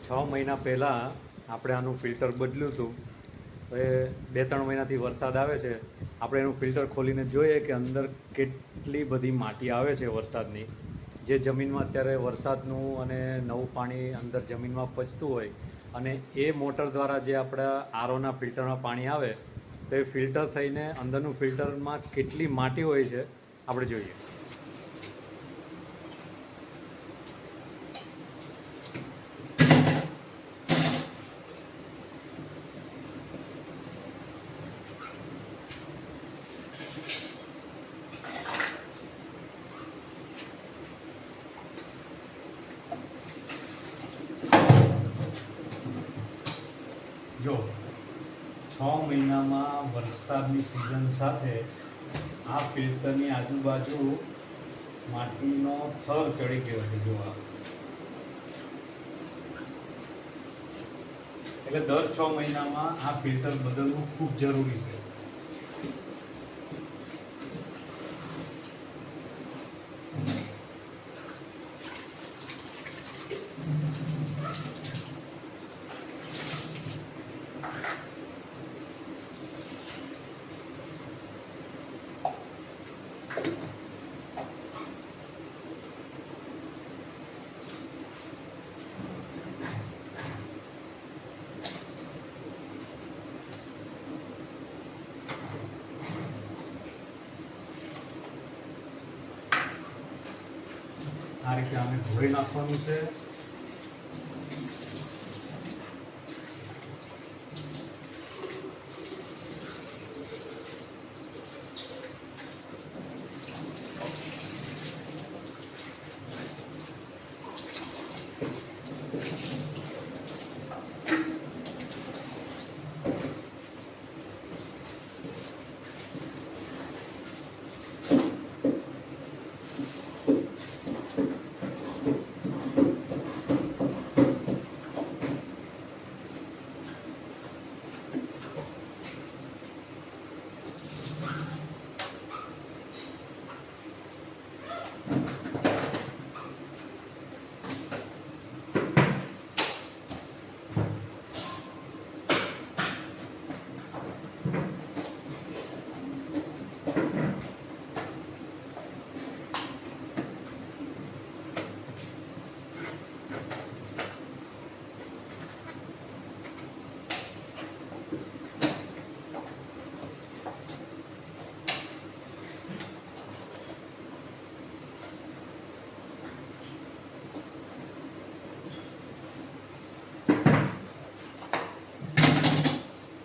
મહિના પહેલાં આપણે આનું ફિલ્ટર બદલ્યું હતું. હવે 2-3 મહિનાથી વરસાદ આવે છે. આપણે એનું ફિલ્ટર ખોલીને જોઈએ કે અંદર કેટલી બધી માટી આવે છે વરસાદની. જે જમીનમાં અત્યારે વરસાદનું અને નવું પાણી અંદર જમીનમાં પચતું હોય અને એ મોટર દ્વારા જે આપણા આરઓના ફિલ્ટરમાં પાણી આવે તો એ ફિલ્ટર થઈને અંદરનું ફિલ્ટરમાં કેટલી માટી હોય છે આપણે જોઈએ. જો 6 મહિનામાં વરસાદની સિઝન સાથે આ ફિલ્ટરની આજુબાજુ માટીનો થર ચડી ગયો છે. જોવા એટલે દર 6 મહિનામાં આ ફિલ્ટર બદલવું ખૂબ જરૂરી છે. આ રીતે આને ધોઈ નાખવાનું છે.